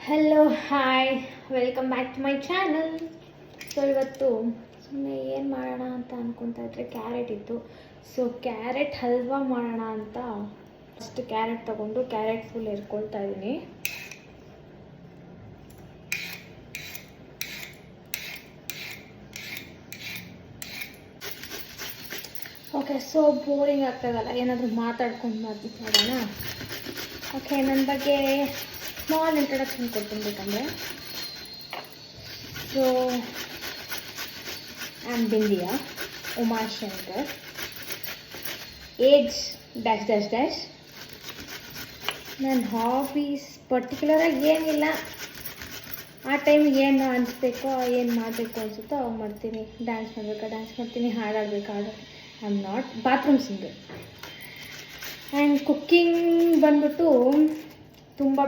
Hello hi welcome back to my channel. So ಇವತ್ತು ಸುಮ್ಮನೆ ಏನು ಮಾಡೋಣ ಅಂತ ಅಂದ್ಕೊತಾ ಇದ್ದರೆ ಕ್ಯಾರೆಟ್ ಇತ್ತು. ಸೊ ಕ್ಯಾರೆಟ್ ಹಲ್ವಾ ಮಾಡೋಣ ಅಂತ ಫಸ್ಟ್ ಕ್ಯಾರೆಟ್ ತೊಗೊಂಡು ಕ್ಯಾರೆಟ್ ಫುಲ್ ಎರ್ಕೊಳ್ತಾ ಇದ್ದೀನಿ. ಓಕೆ, ಸೊ ಬೋರಿಂಗ್ ಆಗ್ತಾಗಲ್ಲ, ಏನಾದರೂ ಮಾತಾಡ್ಕೊಂಡು ಮಾಡೋಣ. ಓಕೆ, ನನ್ನ ಬಗ್ಗೆ ಸ್ಮಾಲ್ ಇಂಟ್ರಡಕ್ಷನ್ ಕೊಡ್ತೀನಿ ಬೇಕಂದರೆ. So I am Bindiya Umashankar, age dash dash dash. ನನ್ನ ಹಾಬೀಸ್ ಪರ್ಟಿಕ್ಯುಲರಾಗಿ ಏನಿಲ್ಲ, ಆ ಟೈಮಿಗೆ ಏನು ಅನಿಸ್ಬೇಕೋ ಏನು ಮಾಡಬೇಕು ಅನಿಸುತ್ತೋ ಅವಾಗ ಮಾಡ್ತೀನಿ. ಡ್ಯಾನ್ಸ್ ಮಾಡಬೇಕಾ ಡ್ಯಾನ್ಸ್ ಮಾಡ್ತೀನಿ, ಹಾಡಾಡಬೇಕಾ ಹಾಡೋದು. I am not bathroom singer. And cooking ಬಂದ್ಬಿಟ್ಟು ತುಂಬ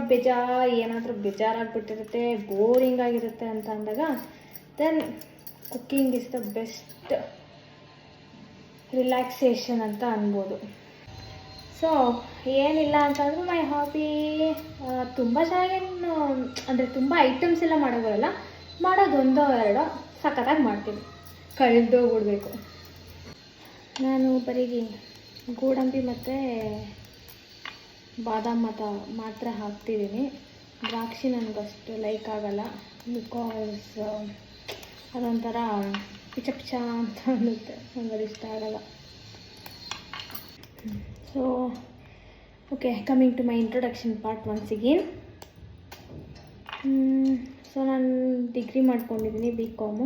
ಏನಾದರೂ ಬೇಜಾರಾಗಿಬಿಟ್ಟಿರುತ್ತೆ, ಬೋರಿಂಗ್ ಆಗಿರುತ್ತೆ ಅಂತ ಅಂದಾಗ then cooking is the best relaxation ಅಂತ ಅನ್ಬೋದು. ಸೊ ಏನಿಲ್ಲ ಅಂತಂದ್ರೆ ಮೈ ಹಾಬಿ ತುಂಬ ಚೆನ್ನಾಗೇನು ಅಂದರೆ ತುಂಬ ಐಟಮ್ಸ್ ಎಲ್ಲ ಮಾಡೋಲ್ಲ, ಮಾಡೋದು ಒಂದೋ ಎರಡೋ ಸಖತ್ತಾಗಿ ಮಾಡ್ತೀನಿ, ಕಳೆದೋಗ್ಬಿಡ್ಬೇಕು. ನಾನು ಬರೀ ಗೋಡಂಬಿ ಮತ್ತು ಬಾದಾಮ್ ಮಾತ್ರ ಹಾಕ್ತಿದ್ದೀನಿ. ದ್ರಾಕ್ಷಿ ನನಗಷ್ಟು ಲೈಕ್ ಆಗಲ್ಲ, ಬಿಕಾಸ್ ಅದೊಂಥರ ಪಿಚ ಪಿಚ ಅಂತ ಅನ್ನುತ್ತೆ, ನನಗದು ಇಷ್ಟ ಆಗಲ್ಲ. So okay, coming to my introduction part once again. So ನಾನು ಡಿಗ್ರಿ ಮಾಡ್ಕೊಂಡಿದ್ದೀನಿ BCom,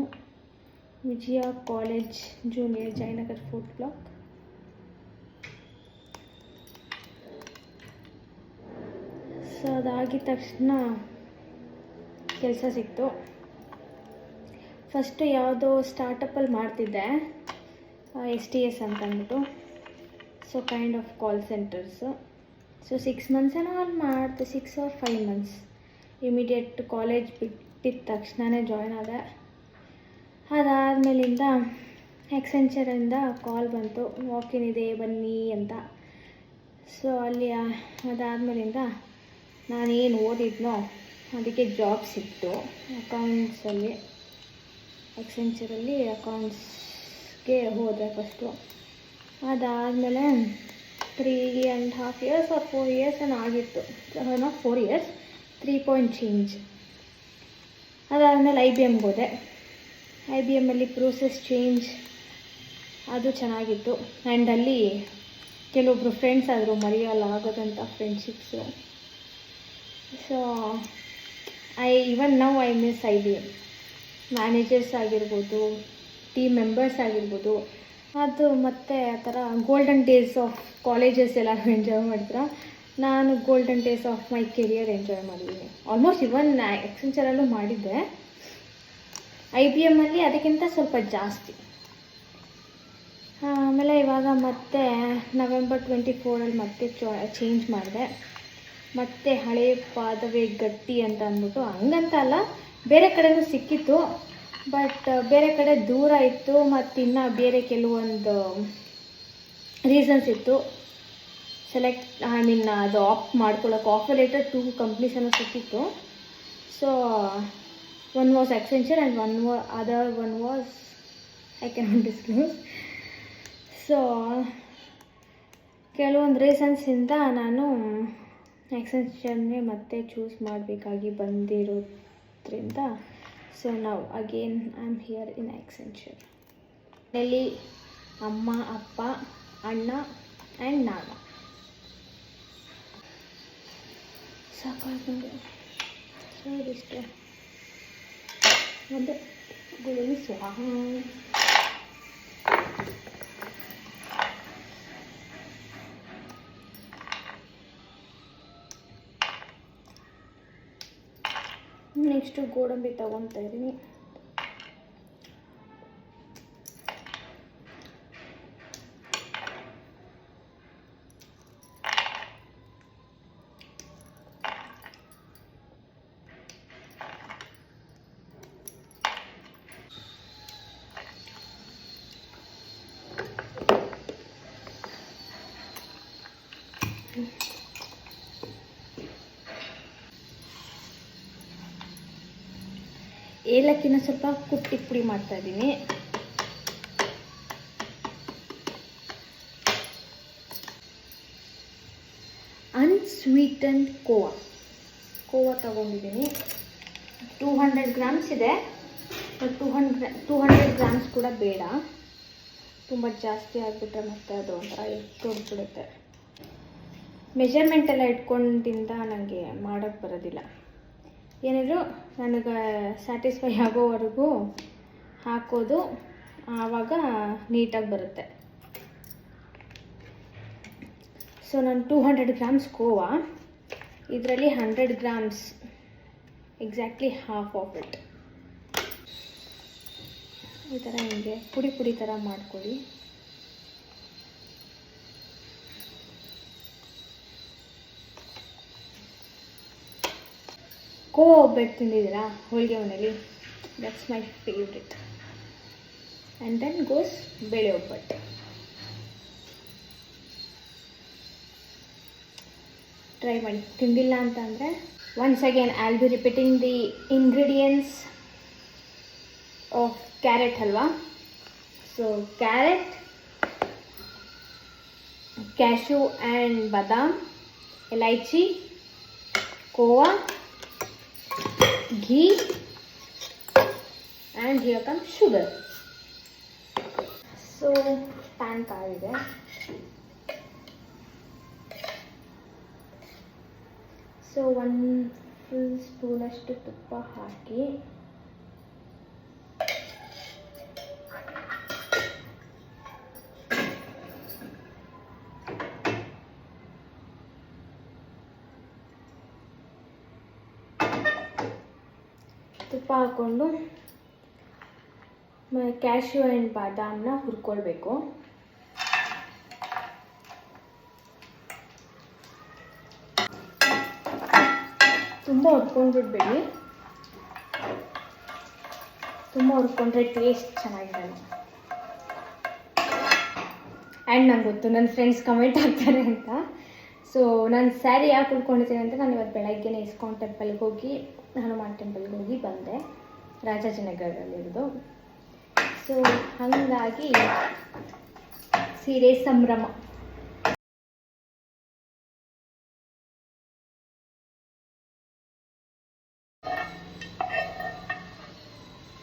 Vijaya college junior, Jayanagar 4th block. So ಅದಾಗಿದ ತಕ್ಷಣ ಕೆಲಸ ಸಿಕ್ತು. ಫಸ್ಟು ಯಾವುದೋ ಸ್ಟಾರ್ಟಪ್ಪಲ್ಲಿ ಮಾಡ್ತಿದ್ದೆ, STS ಅಂತ ಅಂದ್ಬಿಟ್ಟು. So kind of call centres. So 6 months ಏನೋ ಅಲ್ಲಿ ಮಾಡಿದೆ, 6 or 5 months. ಇಮಿಡಿಯೇಟ್ ಕಾಲೇಜ್ ಬಿಟ್ಟಿದ ತಕ್ಷಣವೇ ಜಾಯ್ನ್ ಆದೆ. ಅದಾದಮೇಲಿಂದ ಎಕ್ಸೆಂಚರಿಂದ ಕಾಲ್ ಬಂತು, ವಾಕಿನ್ ಇದೆ ಬನ್ನಿ ಅಂತ. ಸೊ ಅಲ್ಲಿ ಅದಾದಮೇಲಿಂದ ನಾನೇನು ಓದಿದ್ನೋ ಅದಕ್ಕೆ ಜಾಬ್ ಸಿಕ್ತು ಅಕೌಂಟ್ಸಲ್ಲಿ. ಎಕ್ಸೆಂಚರಲ್ಲಿ ಅಕೌಂಟ್ಸ್ಗೆ ಹೋದೆ ಫಸ್ಟು. ಅದಾದಮೇಲೆ 3.5 years or 4 years ಏನೋ ಆಗಿತ್ತು, ನಾಟ್ 4 years, 3 point change. ಅದಾದಮೇಲೆ IBMಗೆ ಹೋದೆ. IBMಲ್ಲಿ ಪ್ರೋಸೆಸ್ ಚೇಂಜ್, ಅದು ಚೆನ್ನಾಗಿತ್ತು. ಆ್ಯಂಡ್ ಅಲ್ಲಿ ಕೆಲವೊಬ್ಬರು ಫ್ರೆಂಡ್ಸ್ ಆದರು, ಮರೆಯಲಾಗದಂಥ friendships. So even now I miss IBM. Managers ಆಗಿರ್ಬೋದು, ಟೀಮ್ ಮೆಂಬರ್ಸ್ ಆಗಿರ್ಬೋದು, ಅದು ಮತ್ತು ಆ ಥರ ಗೋಲ್ಡನ್ ಡೇಸ್ ಆಫ್ ಕಾಲೇಜಸ್ ಎಲ್ಲರೂ ಎಂಜಾಯ್ ಮಾಡಿದ್ರೆ, ನಾನು golden days of my career enjoy ಮಾಡಿದ್ದೀನಿ. ಆಲ್ಮೋಸ್ಟ್ ಇವನ್ ಎಕ್ಸೆಂಚರಲ್ಲೂ ಮಾಡಿದ್ದೆ, IBMಲ್ಲಿ ಅದಕ್ಕಿಂತ ಸ್ವಲ್ಪ ಜಾಸ್ತಿ. ಆಮೇಲೆ ಇವಾಗ ಮತ್ತೆ November 24 ಮತ್ತೆ ಚೇಂಜ್ ಮಾಡಿದೆ. ಮತ್ತು ಹಳೆ ಪಾದವೇ ಗಟ್ಟಿ ಅಂತ ಅಂದ್ಬಿಟ್ಟು, ಹಂಗಂತ ಅಲ್ಲ, ಬೇರೆ ಕಡೆನೂ ಸಿಕ್ಕಿತ್ತು, ಬಟ್ ಬೇರೆ ಕಡೆ ದೂರ ಇತ್ತು, ಮತ್ತು ಇನ್ನು ಬೇರೆ ಕೆಲವೊಂದು ರೀಸನ್ಸ್ ಇತ್ತು. ಅದು ಆಪ್ಟ್ ಮಾಡ್ಕೊಳ್ಳೋಕೆ ಆಫರ್ ಲೆಟರ್ 2 ಕಂಪ್ನೀಸನ್ನು ಸಿಕ್ಕಿತ್ತು. So one was Accenture and other one was I cannot disclose. So ಕೆಲವೊಂದು ರೀಸನ್ಸಿಂದ ನಾನು ಎಕ್ಸೆಂಚರ್ನೇ ಮತ್ತೆ ಚೂಸ್ ಮಾಡಬೇಕಾಗಿ ಬಂದಿರೋದ್ರಿಂದ, ಸೊ ನಾವು again I am here in ಎಕ್ಸೆಂಚರ್. ಮನೆಯಲ್ಲಿ ಅಮ್ಮ, ಅಪ್ಪ, ಅಣ್ಣ ಆ್ಯಂಡ್ ನಾನು. ಸಾಕಾಗಿ ಸೊ ಇದಿಷ್ಟು ಒಂದು ಗುಳಿ ಸ್ವಾಹ. ನೆಕ್ಸ್ಟು ಗೋಡಂಬಿ ತೊಗೊತಾ ಇದ್ದೀನಿ. ಏಲಕ್ಕಿನ ಸ್ವಲ್ಪ ಕುಟ್ಟಿ ಪುಡಿ ಮಾಡ್ತಾಯಿದ್ದೀನಿ. ಅನ್ಸ್ವೀಟನ್ಡ್ ಕೋವಾ ತಗೊಂಡಿದ್ದೀನಿ. 200 ಗ್ರಾಮ್ಸ್ ಇದೆ. ಬಟ್ 200 ಗ್ರಾಮ್ಸ್ ಕೂಡ ಬೇಡ, ತುಂಬ ಜಾಸ್ತಿ ಆಗಿಬಿಟ್ರೆ ಮತ್ತೆ ಅದು ಒಂಥರ ತೊಡ್ಬಿಡುತ್ತೆ. ಮೆಜರ್ಮೆಂಟ್ ಎಲ್ಲ ಇಟ್ಕೊಂಡಿಂದ ನನಗೆ ಮಾಡೋಕ್ಕೆ ಬರೋದಿಲ್ಲ. ಏನಾದರೂ ನನಗೆ ಸ್ಯಾಟಿಸ್ಫೈ ಆಗೋವರೆಗೂ ಹಾಕೋದು, ಆವಾಗ ನೀಟಾಗಿ ಬರುತ್ತೆ. ಸೊ ನಾನು 200 ಗ್ರಾಮ್ಸ್ ಕೋವಾ, ಇದರಲ್ಲಿ 100 grams, exactly half of it ಈ ಥರ ಹಿಂಗೆ ಪುಡಿ ಪುಡಿ ಥರ ಮಾಡ್ಕೊಳ್ಳಿ. ಕೋವಾ ಒಬ್ಬಟ್ಟು ತಿಂದಿದ್ದೀರಾ ಹೋಳಿಗೆ ಮನೇಲಿ? That's my favourite. And then goes ಬೇಳೆ ಒಬ್ಬಟ್ಟು. ಟ್ರೈ ಮಾಡಿ, ತಿಂದಿಲ್ಲ ಅಂತ ಅಂದರೆ. Once again I will be repeating the ingredients of carrot halwa. So carrot, cashew and badam, elaichi, khova, ghee, and here come sugar. So pan ಕಾಯಿದೆ. ಸೊ 1 ಫುಲ್ ಸ್ಪೂನಷ್ಟು ತುಪ್ಪ ಹಾಕಿ ತುಪ್ಪ ಹಾಕ್ಕೊಂಡು ಕ್ಯಾಶ್ಯೂ ಆ್ಯಂಡ್ ಬಾದಾಮನ್ನ ಹುರ್ಕೊಳ್ಬೇಕು. ತುಂಬ ಹುರ್ಕೊಂಡ್ಬಿಡ್ಬೇಡಿ, ತುಂಬ ಹುರ್ಕೊಂಡ್ರೆ ಟೇಸ್ಟ್ ಚೆನ್ನಾಗಿರಲ್ಲ. ಆ್ಯಂಡ್ ನಂಗೆ ಗೊತ್ತು ನನ್ನ ಫ್ರೆಂಡ್ಸ್ ಕಮೆಂಟ್ ಆಗ್ತಾರೆ ಅಂತ. ಸೊ ನಾನು ಸ್ಯಾರಿ ಯಾಕೆ ಉಳ್ಕೊಂಡಿದ್ದೀನಿ ಅಂತ, ನಾನು ಇವತ್ತು ಬೆಳಗ್ಗೆನೇ ಇಸ್ಕಾನ್ ಟೆಂಪಲ್ಗೆ ಹೋಗಿ, ಹನುಮಾನ್ ಟೆಂಪಲ್ಗೆ ಹೋಗಿ ಬಂದೆ, ರಾಜಾಜಿನಗರದಲ್ಲಿರೋದು. ಸೊ ಹಾಗಾಗಿ ಸೀರೆ ಸಂಭ್ರಮ.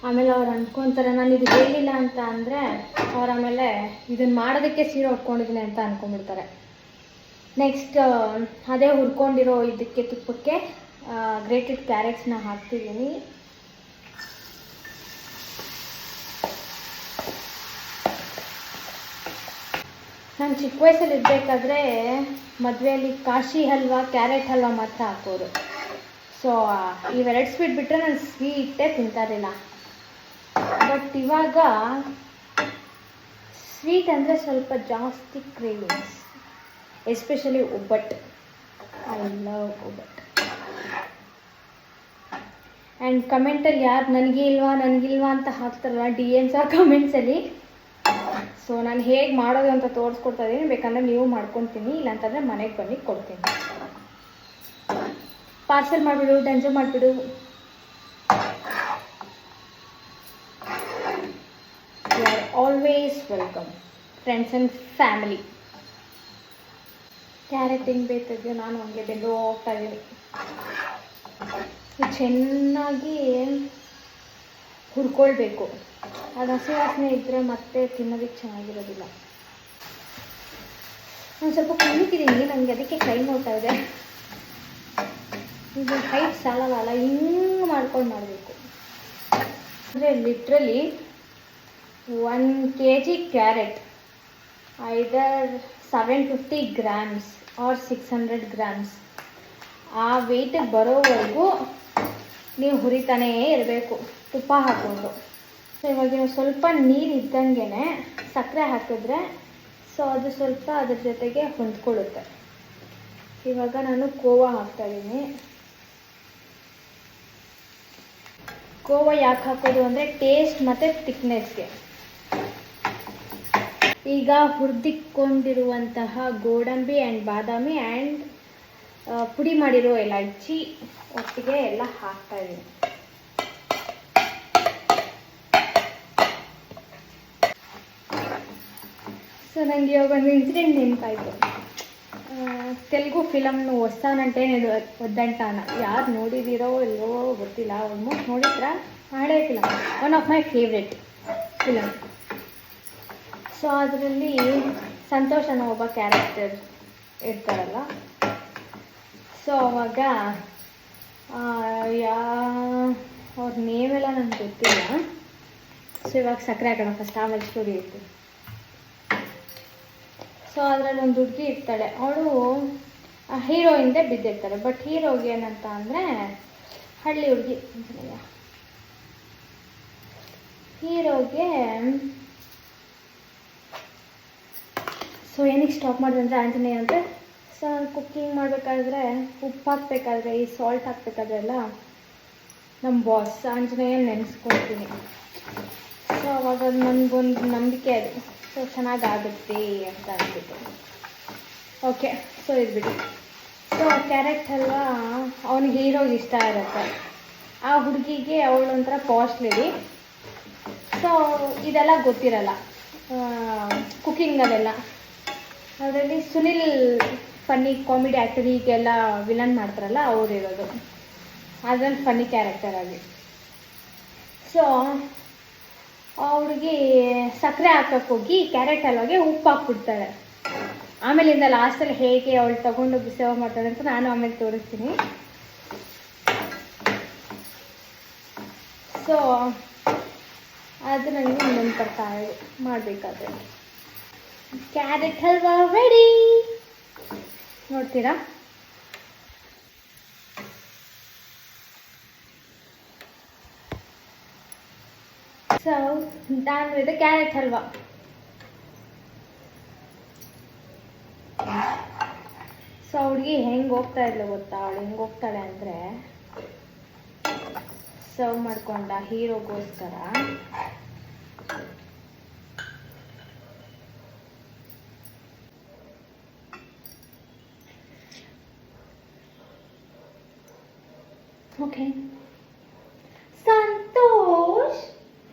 ಆಮೇಲೆ ಅವ್ರು ಅಂದ್ಕೊತಾರೆ ನಾನು ಇದು ಹೇಳಿಲ್ಲ ಅಂತ ಅಂದರೆ, ಅವ್ರು ಆಮೇಲೆ ಇದನ್ನು ಮಾಡೋದಕ್ಕೆ ಸೀರೆ ಉಟ್ಕೊಂಡಿದ್ದೀನಿ ಅಂತ ಅಂದ್ಕೊಂಡ್ಬಿಡ್ತಾರೆ. ನೆಕ್ಸ್ಟ್ ಅದೇ ಹುರ್ಕೊಂಡಿರೋ ಇದಕ್ಕೆ ತುಪ್ಪಕ್ಕೆ ಗ್ರೇಟೆಡ್ ಕ್ಯಾರೆಟ್ಸ್ನ ಹಾಕ್ತಿದ್ದೀನಿ. ನಾನು ಚಿಕ್ಕ ವಯಸ್ಸಲ್ಲಿ ಇರಬೇಕಾದ್ರೆ ಮದುವೆಯಲ್ಲಿ ಕಾಶಿ ಹಲ್ವಾ, ಕ್ಯಾರೆಟ್ ಹಲ್ವಾ ಮಾತ್ರ ಹಾಕೋರು. ಸೊ ಇವೆರಡು ಸ್ವೀಟ್ ಬಿಟ್ಟರೆ ನಾನು ಸ್ವೀಟೇ ತಿಂತಾರಿಲ್ಲ. ಬಟ್ ಇವಾಗ ಸ್ವೀಟ್ ಅಂದರೆ ಸ್ವಲ್ಪ ಜಾಸ್ತಿ ಕ್ರೇವಿಂಗ್ಸ್, ಎಸ್ಪೆಷಲಿ ಒಬ್ಬಟ್ಟು. ಐ ಲವ್ ಒಬ್ಬಟ್ಟು. ಆ್ಯಂಡ್ ಕಮೆಂಟಲ್ಲಿ ಯಾರು ನನಗಿಲ್ವಾ ಅಂತ ಹಾಕ್ತಾರಲ್ಲ DMs ಕಮೆಂಟ್ಸಲ್ಲಿ. ಸೊ ನಾನು ಹೇಗೆ ಮಾಡೋದು ಅಂತ ತೋರಿಸ್ಕೊಡ್ತಾ ಇದ್ದೀನಿ. ಬೇಕಂದರೆ ನೀವು ಮಾಡ್ಕೊತೀನಿ, ಇಲ್ಲಾಂತಂದರೆ ಮನೆಗೆ ಬನ್ನಿ ಕೊಡ್ತೀನಿ. ಪಾರ್ಸೆಲ್ ಮಾಡಿಬಿಡು, ಡಂಜೋ ಮಾಡಿಬಿಡು. You are always welcome, friends and family. Carrot ಹೆಂಗೆ ಬೇಕಿದೆಯೋ ನಾನು ಹಂಗೆ ಬೆಂದು ಹೋಗ್ತಾ ಇದ್ದೀನಿ. ಚೆನ್ನಾಗಿ ಹುರ್ಕೊಳ್ಬೇಕು. ಅದು ಹಸಿ ವಾಸನೆ ಇದ್ದರೆ ಮತ್ತೆ ತಿನ್ನೋದಕ್ಕೆ ಚೆನ್ನಾಗಿರೋದಿಲ್ಲ. ನಾನು ಸ್ವಲ್ಪ ಕುಳಿತಿದ್ದೀನಿ, ನನಗೆ ಅದಕ್ಕೆ ಕೈ ನೋಡ್ತಾ ಇದೆ. ಇದು ಹೈಟ್ ಸಾಲಲ್ಲ, ಹಿಂಗೆ ಮಾಡ್ಕೊಂಡು ಮಾಡಬೇಕು. ಅಂದರೆ ಲಿಟ್ರಲಿ 1 kg ಕ್ಯಾರೆಟ್ ಐದರ್ 750 ಗ್ರಾಮ್ಸ್ ಆರ್ 600 ಗ್ರಾಮ್ಸ್ ಆ ವೆಯ್ಟಿಗೆ ಬರೋವರೆಗೂ ನೀವು ಹುರಿತಾನೇ ಇರಬೇಕು ತುಪ್ಪ ಹಾಕ್ಕೊಂಡು. ಸೊ ಇವಾಗ ಸ್ವಲ್ಪ ನೀರು ಇದ್ದಂಗೆ ಸಕ್ಕರೆ ಹಾಕಿದ್ರೆ ಸೊ ಅದು ಸ್ವಲ್ಪ ಅದ್ರ ಜೊತೆಗೆ ಹೊಂದ್ಕೊಳ್ಳುತ್ತೆ. ಇವಾಗ ನಾನು ಕೋವಾ ಹಾಕ್ತಾಯಿದ್ದೀನಿ. ಕೋವಾ ಯಾಕೆ ಹಾಕೋದು ಅಂದರೆ ಟೇಸ್ಟ್ ಮತ್ತು ಥಿಕ್ನೆಸ್ಗೆ. ಈಗ ಹುರಿದಿಟ್ಕೊಂಡಿರುವಂತಹ ಗೋಡಂಬಿ ಆ್ಯಂಡ್ ಬಾದಾಮಿ ಆ್ಯಂಡ್ ಪುಡಿ ಮಾಡಿರೋ ಎಲೈಚಿ ಒಟ್ಟಿಗೆ ಎಲ್ಲ ಹಾಕ್ತಾಯಿದ್ದೀನಿ. ನನಗೆ ಇವಾಗ ಒಂದು ಇನ್ಸಿಡೆಂಟ್ ನೆನಪಾಯಿತು. ತೆಲುಗು ಫಿಲಮ್ನು ವಸ್ತಾನಂಟೇನಿದು ಒದ್ದಂಟಾನ, ಯಾರು ನೋಡಿದ್ದೀರೋ ಇಲ್ಲವೋ ಗೊತ್ತಿಲ್ಲ, ಆಲ್ಮೋಸ್ಟ್ ನೋಡಿದ್ರ. ಹಳೆ film, one of my favourite film. So ಅದರಲ್ಲಿ ಸಂತೋಷ್ ಅನ್ನೋ ಒಬ್ಬ ಕ್ಯಾರೆಕ್ಟರ್ ಇರ್ತಾರಲ್ಲ. ಸೊ ಅವಾಗ ಅವ್ರ ನೇಮೆಲ್ಲ ನನಗೆ ಗೊತ್ತಿಲ್ಲ. ಸೊ ಇವಾಗ ಸಕ್ಕರೆ ಹಾಕೋಣ ಫಸ್ಟ್, ಆಮೇಲೆ ಸ್ಟೋರಿ ಇರ್ತೀನಿ. ಸೊ ಅದರಲ್ಲಿ ಒಂದು ಹುಡುಗಿ ಇರ್ತಾಳೆ, ಅವಳು ಹೀರೋ ಹಿಂದೆ ಬಿದ್ದಿರ್ತಾಳೆ. ಬಟ್ ಹೀರೋಗೆ ಏನಂತ ಅಂದರೆ, ಹಳ್ಳಿ ಹುಡುಗಿ ಹೀರೋಗೆ ಸೊ ಏನಕ್ಕೆ ಸ್ಟಾಪ್ ಮಾಡಿದೆ ಅಂದರೆ ಆಂಜನೇಯ ಅಂದರೆ, ಸೊ ನಾನು ಕುಕ್ಕಿಂಗ್ ಮಾಡಬೇಕಾದ್ರೆ ಉಪ್ಪು ಹಾಕಬೇಕಾದ್ರೆ, ಈ ಸಾಲ್ಟ್ ಹಾಕಬೇಕಾದ್ರೆ ಎಲ್ಲ ನಮ್ಮ ಬಾಸ್ ಆಂಜನೇಯ ನೆನೆಸ್ಕೊಳ್ತೀನಿ. ಸೊ ಅವಾಗ ನನಗೊಂದು ನಂಬಿಕೆ ಅದು, ಸೊ ಚೆನ್ನಾಗಾಗುತ್ತೆ ಅಂತ ಅಂದ್ಬಿಟ್ಟು. ಓಕೆ, ಸೊ ಇದ್ಬಿಟ್ಟು ಸೊ ಕ್ಯಾರೆಕ್ಟ್ ಅಲ್ವಾ, ಅವನಿಗೆ ಹೀರೋಗೆ ಇಷ್ಟ ಇರುತ್ತೆ. ಆ ಹುಡುಗಿಗೆ ಅವಳೊಂಥರ ಪಾಶ್ ಲೇಡಿ. ಸೊ ಇದೆಲ್ಲ ಗೊತ್ತಿರಲ್ಲ ಕುಕ್ಕಿಂಗಲ್ಲೆಲ್ಲ. ಅದರಲ್ಲಿ ಸುನಿಲ್ ಫನ್ನಿ ಕಾಮಿಡಿ ಆ್ಯಕ್ಟರ್, ಈಗೆಲ್ಲ ವಿಲನ್ ಮಾಡ್ತಾರಲ್ಲ ಅವ್ರು ಇರೋದು ಅದರಲ್ಲಿ ಫನ್ನಿ ಕ್ಯಾರೆಕ್ಟರ್ ಆಗಿ. ಸೊ ಅವ್ಳಿಗೆ ಸಕ್ಕರೆ ಹಾಕಕ್ಕೆ ಹೋಗಿ ಕ್ಯಾರೆಟ್ ಹಲ್ವಾಗೆ ಉಪ್ಪು ಹಾಕ್ಬಿಡ್ತಾಳೆ. ಆಮೇಲಿಂದ ಲಾಸ್ಟಲ್ಲಿ ಹೇಗೆ ಅವಳು ತಗೊಂಡೋಗಿ ಸೇವ್ ಮಾಡ್ತಾಳೆ ಅಂತ ನಾನು ಆಮೇಲೆ ತೋರಿಸ್ತೀನಿ. ಸೊ ಅದು ನನಗೆ ನೆನಪರ್ತಾ ಮಾಡಬೇಕಾದ್ರೆ. ಕ್ಯಾರೆಟ್ ಹಲ್ವಾ ರೆಡಿ, ನೋಡ್ತೀರಾ? So done with carrot halwa. So ಹುಡುಗಿ ಹೆಂಗೆ ಹೋಗ್ತಾ ಇದ್ಲು ಗೊತ್ತಾ? ಅವಳು ಹೆಂಗೆ ಹೋಗ್ತಾಳೆ ಅಂದರೆ, ಸರ್ವ್ ಮಾಡ್ಕೊಂಡ ಹೀರೋಗೋಸ್ಕರ ಓಕೆ